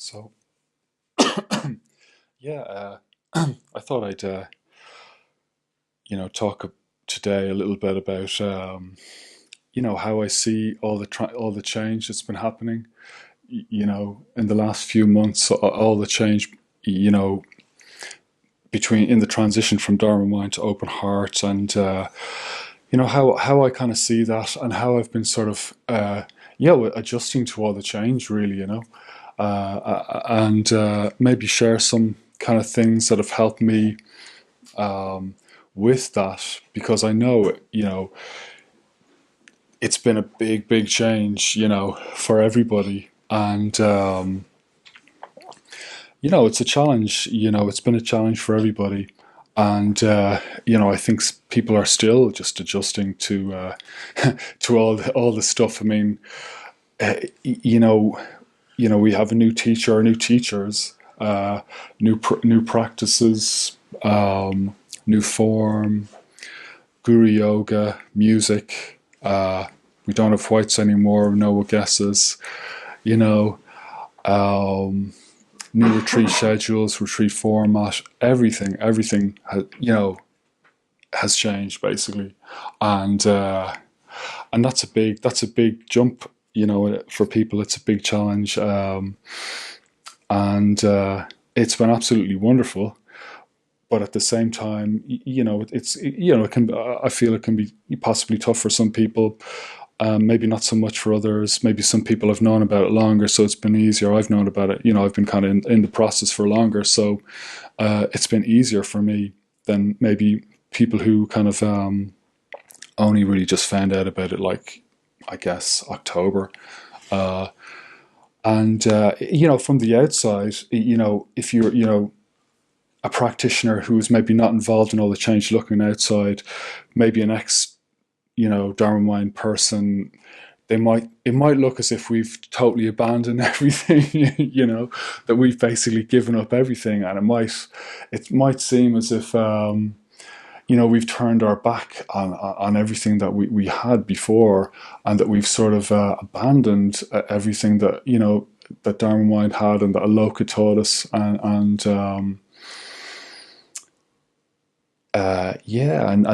So, yeah, I thought I'd, talk today a little bit about, how I see all the change that's been happening, in the last few months, all the change, you know, between in the transition from Dharma Mind to Open Heart, and how I kind of see that, and how I've been sort of, adjusting to all the change, really, and maybe share some kind of things that have helped me with that, because I know, it's been a big, big change, for everybody. And, it's a challenge, it's been a challenge for everybody. And, I think people are still just adjusting to, to all the stuff. I mean, uh, you know, we have a new teacher, or new teachers, new practices, new form, guru yoga, music. We don't have whites anymore, no guesses, you know, um, new retreat schedules, retreat format, everything has changed basically, and that's a big jump, for people. It's a big challenge, and it's been absolutely wonderful. But at the same time, it can. I feel it can be possibly tough for some people. Maybe not so much for others. Maybe some people have known about it longer, so it's been easier. I've known about it. I've been kind of in the process for longer, so it's been easier for me than maybe people who kind of only really just found out about it, like, I guess, October. Uh, and from the outside, if you're a practitioner who's maybe not involved in all the change, looking outside, maybe an ex, Dharma Mind person, it might look as if we've totally abandoned everything, that we've basically given up everything, and it might seem as if we've turned our back on everything that we had before, and that we've sort of abandoned everything that that Dharma Mind had, and that Aloka taught us, and and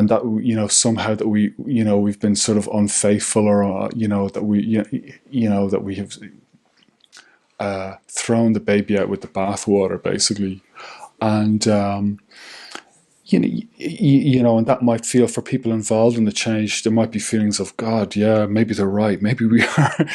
that somehow that we've been sort of unfaithful, or that that we have thrown the baby out with the bathwater, basically. And and that might feel, for people involved in the change, there might be feelings of, God, yeah, maybe they're right. Maybe we are,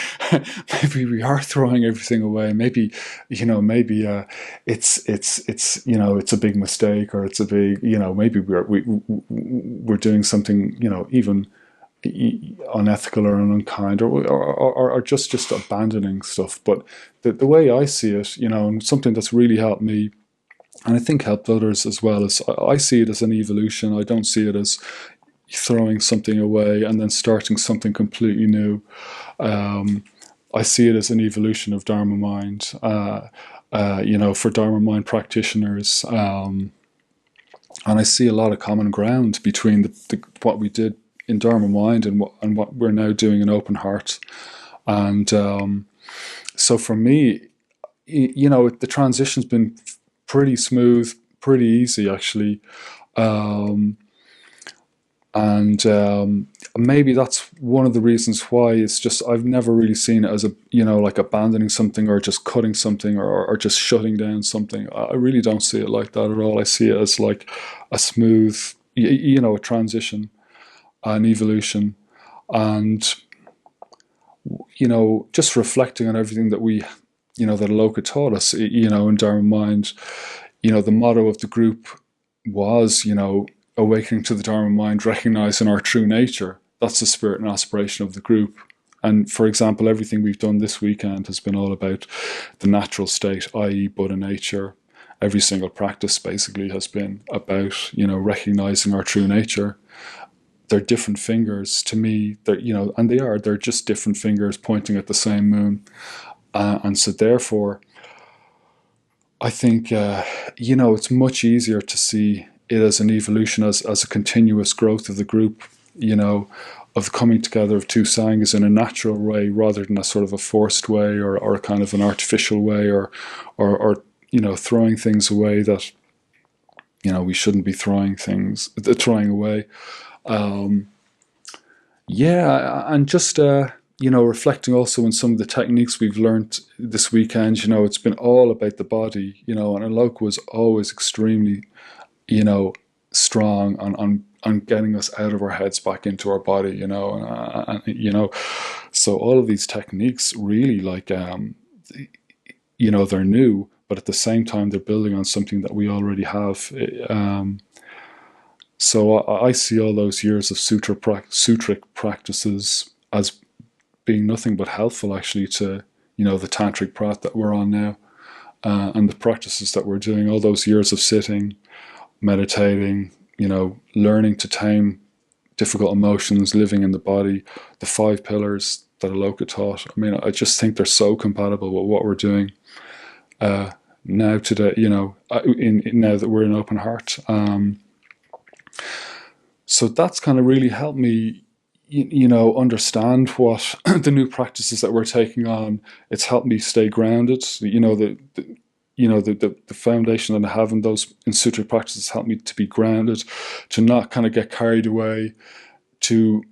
maybe we are throwing everything away. Maybe, maybe it's a big mistake, or it's a big, maybe we're doing something, even unethical or unkind, or just abandoning stuff. But the way I see it, and something that's really helped me, and I think helped others as well, is I see it as an evolution. I don't see it as throwing something away and then starting something completely new. Um, I see it as an evolution of Dharma Mind. For Dharma Mind practitioners, and I see a lot of common ground between what we did in Dharma Mind, and what we're now doing in Open Heart. And so for me, the transition's been pretty smooth, pretty easy, actually. Um, and maybe that's one of the reasons why it's just, I've never really seen it as like abandoning something, or just cutting something, or just shutting down something. I really don't see it like that at all. I see it as like a smooth, a transition, an evolution. And just reflecting on everything that that Aloka taught us, in Dharma Mind. The motto of the group was, awakening to the Dharma Mind, recognizing our true nature. That's the spirit and aspiration of the group. And for example, everything we've done this weekend has been all about the natural state, i.e., Buddha nature. Every single practice basically has been about, recognizing our true nature. They're different fingers to me. And they're just different fingers pointing at the same moon. And so therefore, I think, it's much easier to see it as an evolution, as a continuous growth of the group. You know, of the coming together of two sanghas in a natural way rather than a sort of a forced way, or a kind of an artificial way, or throwing things away that we shouldn't be throwing away. Yeah, and just reflecting also on some of the techniques we've learned this weekend. It's been all about the body, and Alok was always extremely, strong on getting us out of our heads back into our body, so all of these techniques really, like, they're new, but at the same time they're building on something that we already have. So I see all those years of sutric practices as being nothing but helpful, actually, to the tantric path that we're on now, and the practices that we're doing. All those years of sitting, meditating, learning to tame difficult emotions, living in the body, the 5 pillars that Aloka taught. I mean, I just think they're so compatible with what we're doing now today. Now that we're in open heart. So that's kind of really helped me, understand what the new practices that we're taking on. It's helped me stay grounded. The foundation that I have in those sutric practices helped me to be grounded, to not kind of get carried away, to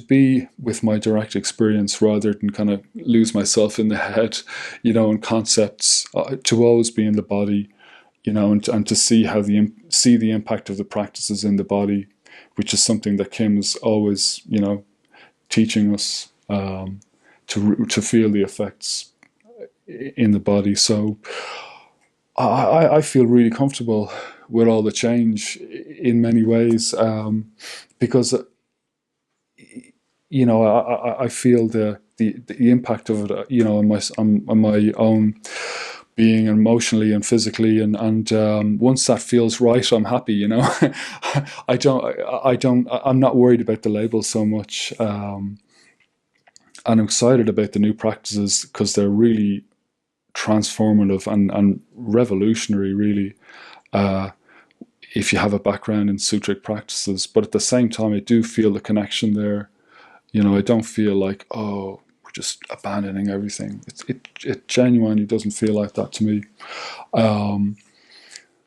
be with my direct experience rather than kind of lose myself in the head, and concepts. To always be in the body, and to see the impact of the practices in the body, which is something that Kim is always, teaching us, to feel the effects in the body. So I feel really comfortable with all the change in many ways, because I feel the impact of it, on my own being emotionally and physically, and once that feels right, I'm happy. I'm not worried about the label so much, and I'm excited about the new practices because they're really transformative and revolutionary, really, if you have a background in sutric practices. But at the same time, I do feel the connection there. I don't feel like, oh, we're just abandoning everything. It genuinely doesn't feel like that to me.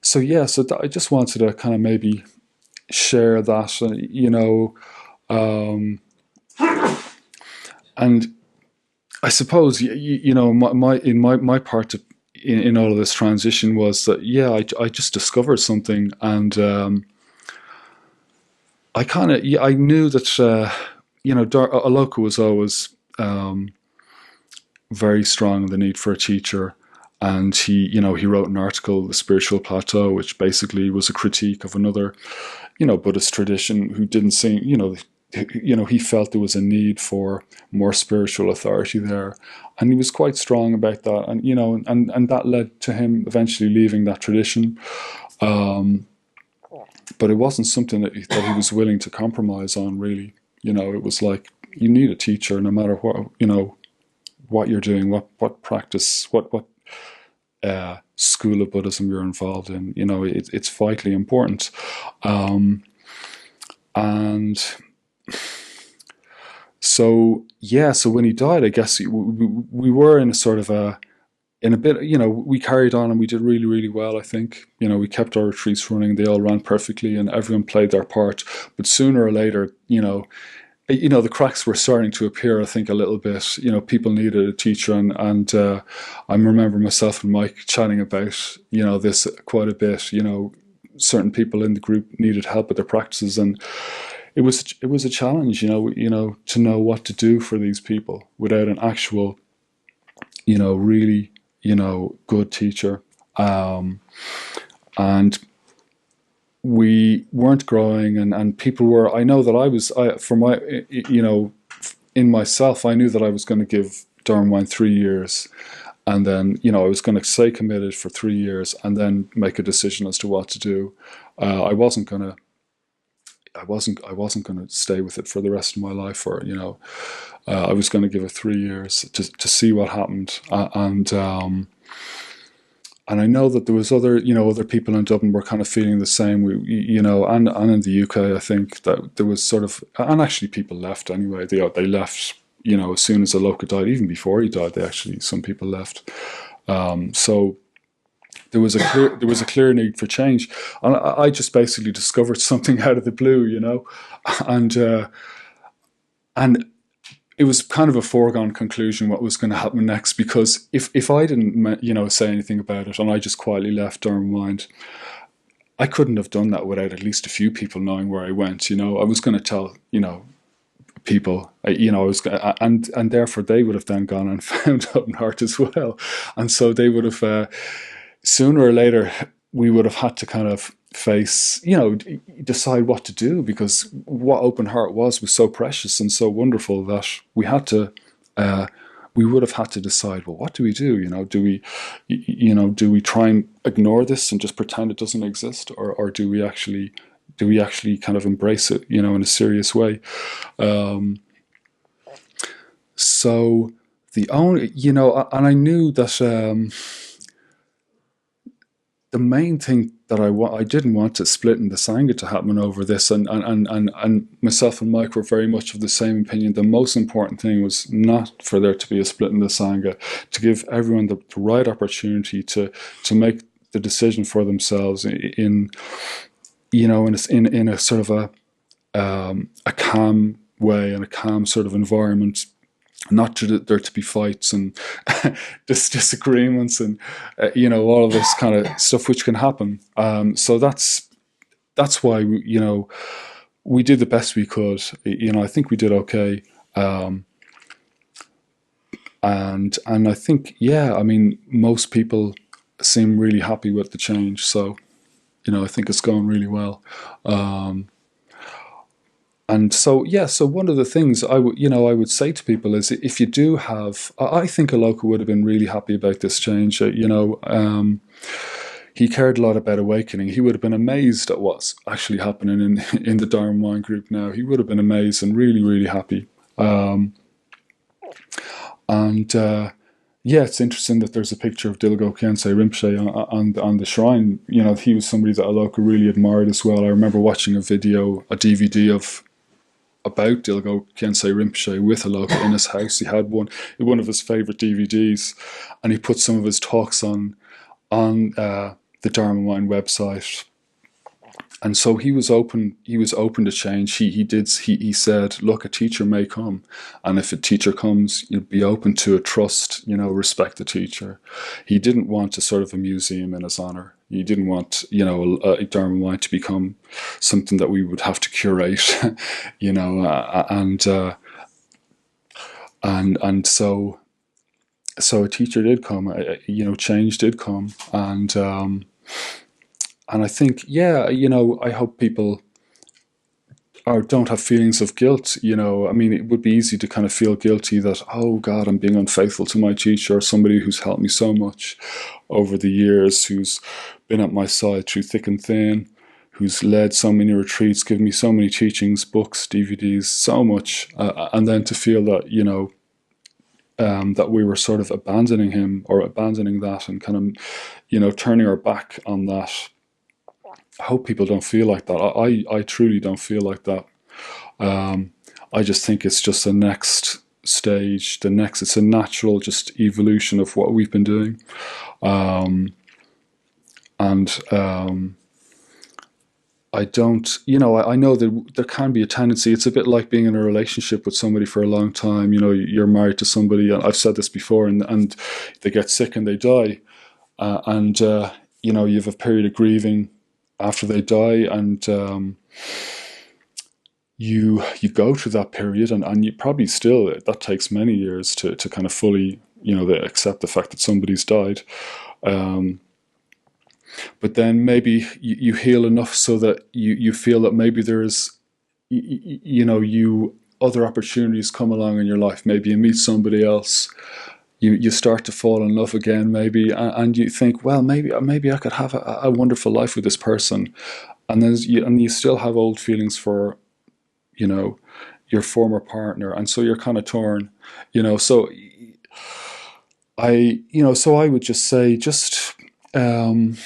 So I just wanted to kind of maybe share that, and I suppose, my part in all of this transition was that, I just discovered something, and I knew that Aloka was always very strong on the need for a teacher, and he wrote an article, The Spiritual Plateau, which basically was a critique of another Buddhist tradition who didn't seem, he felt there was a need for more spiritual authority there, and he was quite strong about that, and and that led to him eventually leaving that tradition. But it wasn't something that he was willing to compromise on, really. It was like, you need a teacher no matter what you're doing, what practice, what school of Buddhism you're involved in. It's vitally important. And so when he died, I guess we were in a sort of in a bit, we carried on and we did really, really well, I think. We kept our retreats running, they all ran perfectly, and everyone played their part. But sooner or later, the cracks were starting to appear, I think, a little bit. People needed a teacher, and I remember myself and Mike chatting about, this quite a bit. Certain people in the group needed help with their practices, and it was a challenge, to know what to do for these people without an actual, really, good teacher. And we weren't growing, and people were, I know that for my, in myself, I knew that I was going to give Dharma 3 years, and then, I was going to stay committed for 3 years and then make a decision as to what to do. I wasn't going to stay with it for the rest of my life, or, I was going to give it 3 years to see what happened. And And I know that there was other people in Dublin were kind of feeling the same. And in the UK, I think that there was sort of, and actually people left anyway. They left, as soon as Aloka died, even before he died. Some people left. So there was a clear need for change, and I just basically discovered something out of the blue, and and it was kind of a foregone conclusion what was going to happen next, because if I didn't say anything about it and I just quietly left Dermamind, I couldn't have done that without at least a few people knowing where I went. I was going to tell people, I was, and therefore they would have then gone and found Open Heart as well, and so they would have, sooner or later, we would have had to kind of face, decide what to do, because what Open Heart was so precious and so wonderful that we would have had to decide, well, what do we do? Do we try and ignore this and just pretend it doesn't exist, or do we actually kind of embrace it, in a serious way? So the only, and I knew that. The main thing that I didn't want to split in the Sangha to happen over this, and myself and Mike were very much of the same opinion. The most important thing was not for there to be a split in the Sangha, to give everyone the right opportunity to make the decision for themselves in a sort of a calm way, and a calm sort of environment. Not there to be fights and disagreements and all of this kind of stuff which can happen. So that's why we did the best we could. I think we did okay, and I think, I mean, most people seem really happy with the change. So I think it's going really well. And so, so one of the things I would say to people is, if you do have, I think Aloka would have been really happy about this change. He cared a lot about awakening. He would have been amazed at what's actually happening in the Dharma group now. He would have been amazed and really, really happy. It's interesting that there's a picture of Dilgo Khyentse Rinpoche on the shrine. He was somebody that Aloka really admired as well. I remember watching a DVD about Dilgo Khyentse Rinpoche with Aloka in his house. He had one of his favourite DVDs, and he put some of his talks on the Dharma Mind website. And so he was open to change. He said, look, a teacher may come, and if a teacher comes, you'd be open to a trust, respect the teacher. He didn't want a sort of a museum in his honour. He didn't want, a Dharma Mind to become something that we would have to curate, and so a teacher did come, change did come, and I think, I hope people don't have feelings of guilt. I mean, it would be easy to kind of feel guilty that, oh God, I'm being unfaithful to my teacher, or somebody who's helped me so much over the years, who's been at my side through thick and thin, who's led so many retreats, given me so many teachings, books, DVDs, so much, and then to feel that, that we were sort of abandoning him, or abandoning that, and kind of, turning our back on that. I hope people don't feel like that. I truly don't feel like that. I just think it's just the next stage. It's a natural just evolution of what we've been doing. I don't, I know that there can be a tendency. It's a bit like being in a relationship with somebody for a long time. You're married to somebody, and I've said this before, and they get sick and they die. You have a period of grieving after they die, and you go through that period, and you probably still, that takes many years to kind of fully, accept the fact that somebody's died. But then maybe you heal enough so that you feel that maybe there's, other opportunities come along in your life. Maybe you meet somebody else. You start to fall in love again, maybe, and you think, well, maybe I could have a wonderful life with this person, and then you still have old feelings for, your former partner, and so you're kind of torn, So I would just say, just um,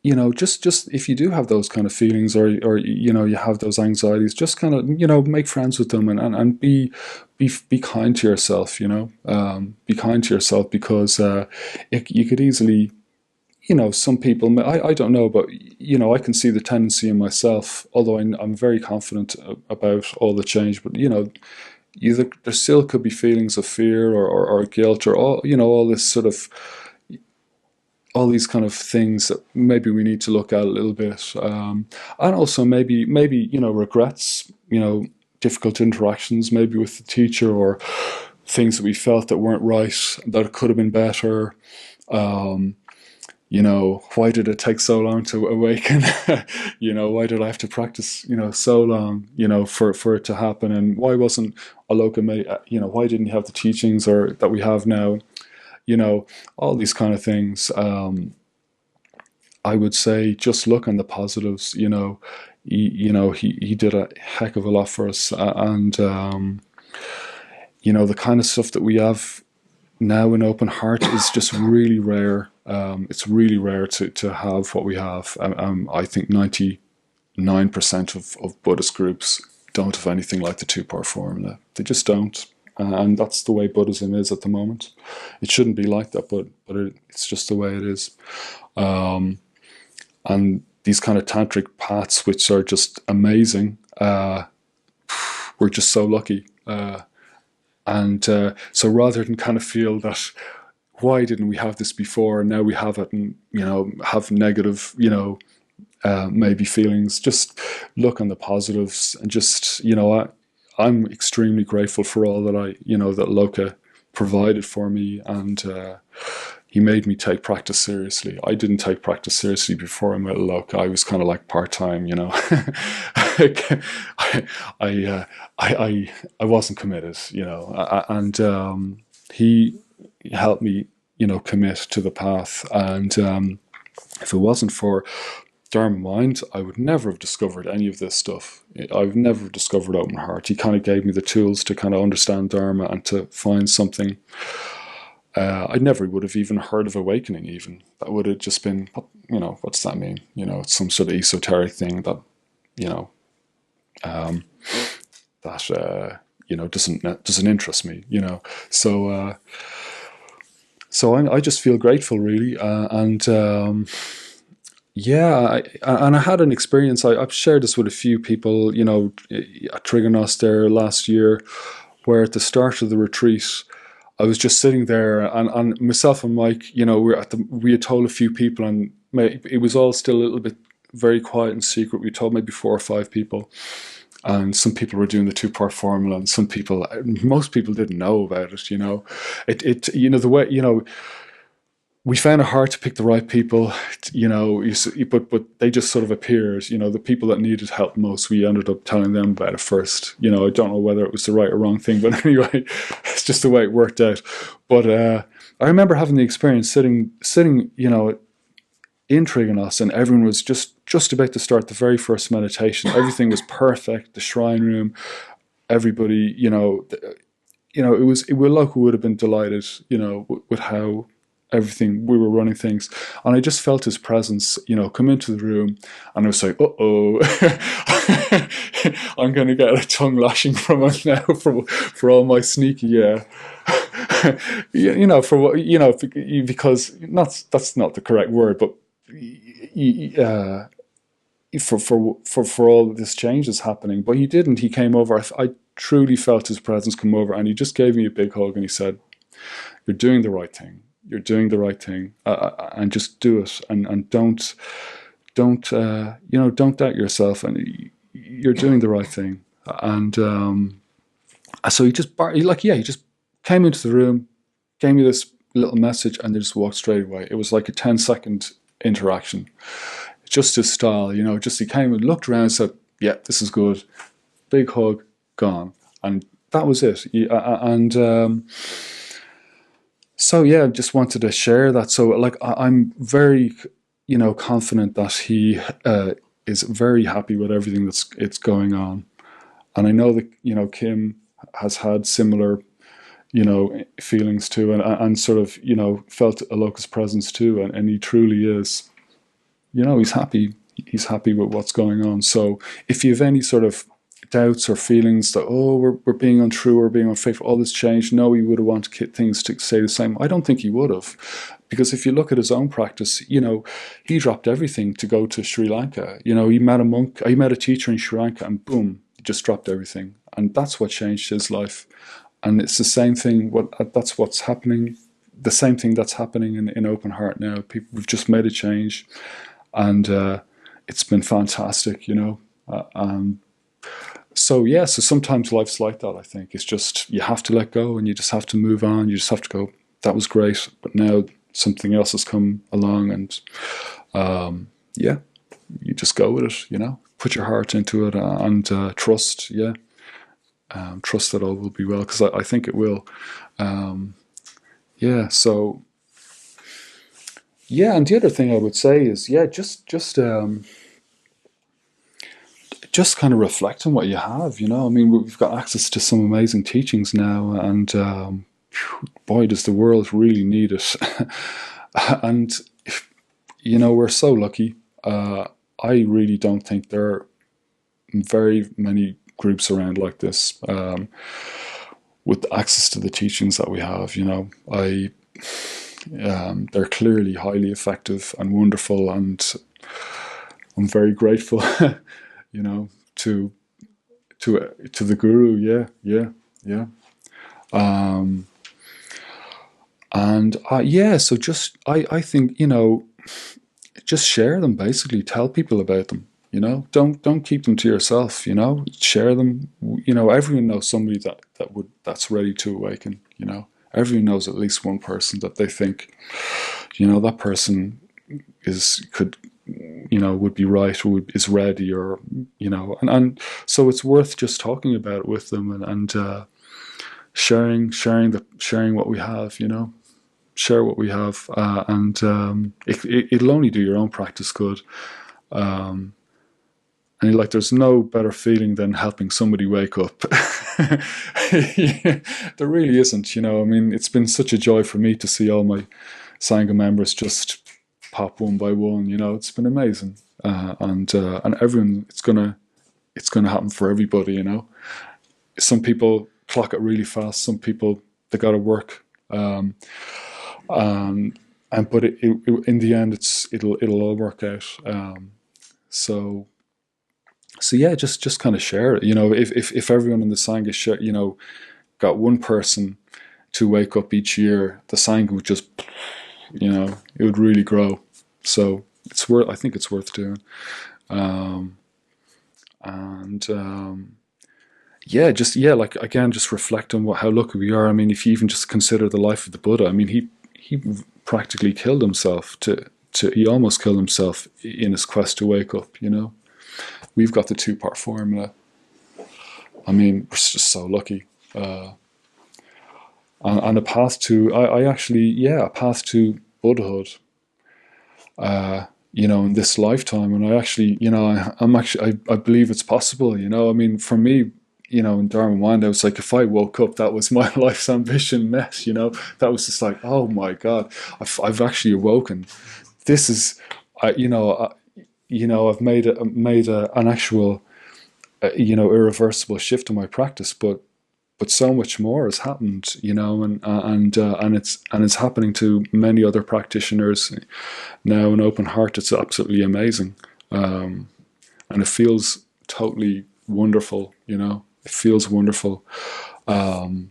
you know, just if you do have those kind of feelings, or you know, you have those anxieties, just kind of, you know, make friends with them, and be kind to yourself. You know, be kind to yourself, because you could easily, you know, some people, I don't know, but you know, I can see the tendency in myself, although I'm very confident about all the change, but you know, there still could be feelings of fear, or guilt, or all, you know, all this sort of, all these kind of things that maybe we need to look at a little bit, and also maybe you know, regrets, you know, difficult interactions maybe with the teacher, or things that we felt that weren't right, that could have been better. Um, you know, why did it take so long to awaken? You know, why did I have to practice, you know, so long, you know, for it to happen? And why wasn't Aloka made, you know, why didn't you have the teachings or that we have now? You know, all these kind of things. I would say just look on the positives. You know, he did a heck of a lot for us, and you know, the kind of stuff that we have now in Open Heart is just really rare. It's really rare to have what we have. I think 99% of Buddhist groups don't have anything like the two-part formula. They just don't. And that's the way Buddhism is at the moment. It shouldn't be like that, but it's just the way it is. And these kind of tantric paths, which are just amazing, we're just so lucky. And so rather than kind of feel that, why didn't we have this before and now we have it, and you know, have negative, you know, maybe feelings, just look on the positives, and just, you know, I'm extremely grateful for all that you know, that Loka provided for me, and he made me take practice seriously. I didn't take practice seriously before I met Loka. I was kind of like part-time, you know. I wasn't committed, you know, and he helped me, you know, commit to the path. And if it wasn't for Dharma Mind, I would never have discovered any of this stuff. I've never discovered Open Heart. He kind of gave me the tools to kind of understand Dharma and to find something. I never would have even heard of awakening. Even that would have just been, you know, what's that mean? You know, it's some sort of esoteric thing that, you know, that you know, doesn't interest me. You know, so I just feel grateful, really, and yeah, and I had an experience. I've shared this with a few people, you know, at Triggernos there last year, where at the start of the retreat, I was just sitting there, and myself and Mike, you know, we had told a few people, and it was all still a little bit very quiet and secret. We told maybe 4 or 5 people, and some people were doing the two-part formula, and most people didn't know about it. You know, you know, the way, you know, we found it hard to pick the right people, you know, but they just sort of appeared. You know, the people that needed help most, we ended up telling them about it first. You know, I don't know whether it was the right or wrong thing, but anyway, it's just the way it worked out. But I remember having the experience sitting, you know, in Triggernos, and everyone was just about to start the very first meditation. Everything was perfect. The shrine room, everybody, you know, it was, Local would have been delighted, you know, with how everything we were running things, and I just felt his presence, you know, come into the room, and I was like, oh I'm gonna get a tongue lashing from him now for all my sneaky you know, for what, you know, because that's not the correct word, but for all this change is happening. But he didn't. He came over. I truly felt his presence come over, and he just gave me a big hug, and he said, "You're doing the right thing. You're doing the right thing, and just do it, and don't you know, don't doubt yourself, and you're doing the right thing." And so he just came into the room, gave me this little message, and they just walked straight away. It was like a 10-second interaction, just his style, you know. Just he came and looked around and said, "Yeah, this is good." Big hug, gone, and that was it. And so yeah, just wanted to share that. So like, I'm very, you know, confident that he is very happy with everything it's going on, and I know that, you know, Kim has had similar you know, feelings too, and sort of, you know, felt a locus presence too, and he truly is, you know, he's happy with what's going on. So if you have any sort of doubts or feelings that, oh, we're being untrue or being unfaithful, all this change, no, he would have wanted things to stay the same. I don't think he would have, because if you look at his own practice, you know, he dropped everything to go to Sri Lanka. You know, he met a monk, he met a teacher in Sri Lanka, and boom, he just dropped everything, and that's what changed his life. And it's the same thing. That's what's happening. The same thing that's happening in Open Heart now. People, we've just made a change, and it's been fantastic, you know. So yeah, so sometimes life's like that. I think it's just you have to let go, and you just have to move on. You just have to go. That was great, but now something else has come along, and yeah, you just go with it. You know, put your heart into it, and trust. Yeah, trust that all will be well, because I think it will. Yeah. So yeah, and the other thing I would say is, yeah, just kind of reflect on what you have. You know, I mean, we've got access to some amazing teachings now, and boy, does the world really need it. And you know, we're so lucky. I really don't think there are very many groups around like this, with access to the teachings that we have. You know, they're clearly highly effective and wonderful, and I'm very grateful, you know, to the guru. Yeah, yeah, yeah. And yeah, so just I think, you know, just share them. Basically, tell people about them. You know, don't keep them to yourself. You know, share them. You know, everyone knows somebody that's ready to awaken. You know, everyone knows at least one person that they think, you know, that person could, you know, would be right, or is ready, or, you know, and so it's worth just talking about it with them, and sharing what we have. You know, share what we have, and it'll only do your own practice good. And like, there's no better feeling than helping somebody wake up. Yeah, there really isn't, you know. I mean, it's been such a joy for me to see all my Sangha members just pop one by one. You know, it's been amazing, and everyone. It's gonna happen for everybody. You know, some people clock it really fast. Some people, they got to work. And but in the end, it'll all work out. So yeah, just kind of share it. You know, if everyone in the Sangha share, you know, got one person to wake up each year, the Sangha would just, you know, it would really grow. So I think it's worth doing. And yeah, like, again, just reflect on how lucky we are. I mean, if you even just consider the life of the Buddha, I mean, he practically killed himself he almost killed himself in his quest to wake up. You know, we've got the 2-part formula. I mean, we're just so lucky. And a path to, a path to Buddhahood, you know, in this lifetime. And I actually, you know, I believe it's possible, you know. I mean, for me, you know, in Dharma Mind, I was like, if I woke up, that was my life's ambition met, you know. That was just like, oh my God, I've actually awoken. This is, you know, I've made an actual, you know, irreversible shift in my practice, but so much more has happened, you know, and it's happening to many other practitioners now in Open Heart. It's absolutely amazing, and it feels totally wonderful, you know. It feels wonderful, and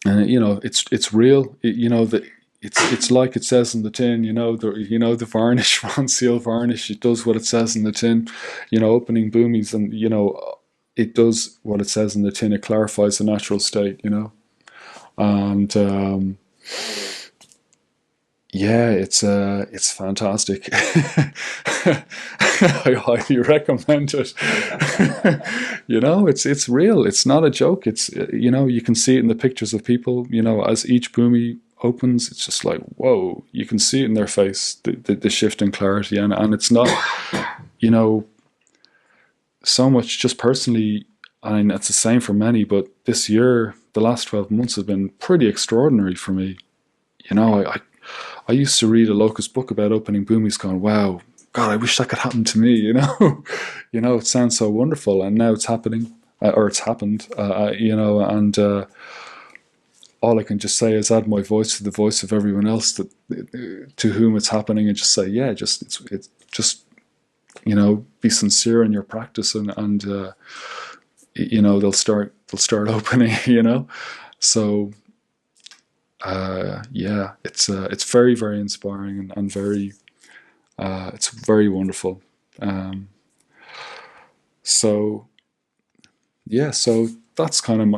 you know, it's real. You know, that it's like it says in the tin. You know, the varnish, Ron Seal varnish. It does what it says in the tin. You know, opening boomies, and you know, it does what it says in the tin. It clarifies the natural state. You know, and yeah, it's fantastic. I highly recommend it. You know, it's real. It's not a joke. It's, you know, you can see it in the pictures of people. You know, as each boomy opens, it's just like, whoa! You can see it in their face, the shift in clarity, and it's not, you know, so much just personally. I mean, it's the same for many, but this year, the last 12 months have been pretty extraordinary for me. You know, I used to read a locust book about opening boomies going, wow, God, I wish that could happen to me, you know. You know, it sounds so wonderful, and now it's happening, or it's happened, you know, and all I can just say is add my voice to the voice of everyone else that to whom it's happening, and just say, yeah, just it's just, you know, be sincere in your practice, and you know, they'll start opening, you know. So yeah, it's very, very inspiring, and very it's very wonderful. Um, so yeah, so that's kind of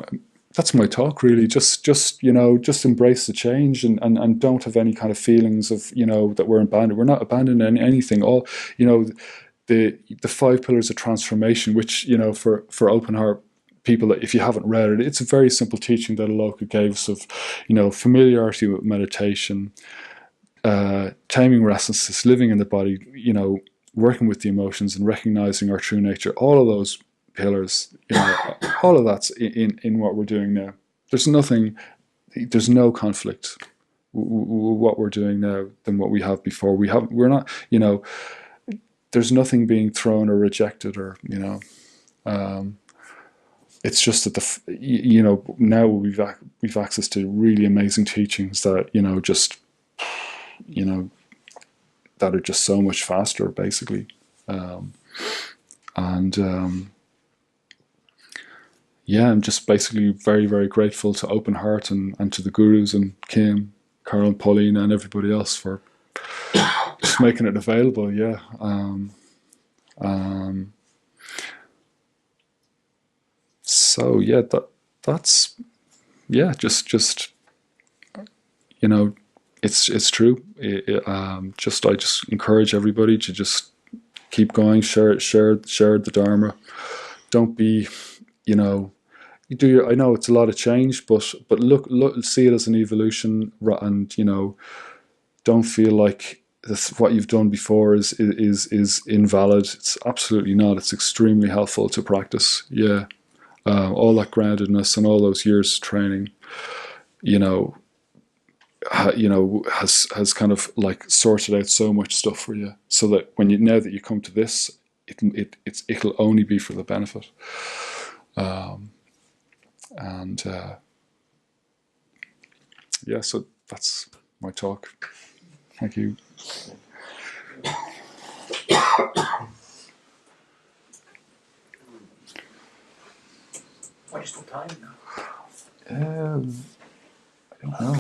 my talk really. Just you know, just embrace the change, and don't have any kind of feelings of, you know, that we're abandoned. We're not abandoning anything. All, you know, the 5 pillars of transformation, which, you know, for open heart people, that if you haven't read it, it's a very simple teaching that Aloka gave us of, you know, familiarity with meditation, taming restlessness, living in the body, you know, working with the emotions, and recognizing our true nature. All of those pillars, you know, all of that's in what we're doing now. There's nothing, there's no conflict what we're doing now than what we have before. We're not, you know, there's nothing being thrown or rejected, or, you know, it's just that you know, now we've access to really amazing teachings that, you know, just, you know, that are just so much faster, basically. And yeah, I'm just basically very, very grateful to Open Heart, and to the gurus, and Kim, Carl, and Pauline, and everybody else for just making it available. Yeah. So yeah, that's yeah, just you know, it's true. Just I just encourage everybody to just keep going, share the Dharma. Don't be, you know, you do your, I know it's a lot of change, but look, see it as an evolution, and, you know, don't feel like this, what you've done before is invalid. It's absolutely not. It's extremely helpful to practice. Yeah, all that groundedness and all those years of training, you know, you know, has kind of like sorted out so much stuff for you, so that when you, now that you come to this, it'll only be for the benefit. And yeah, so that's my talk. Thank you. What is the time now? I don't know.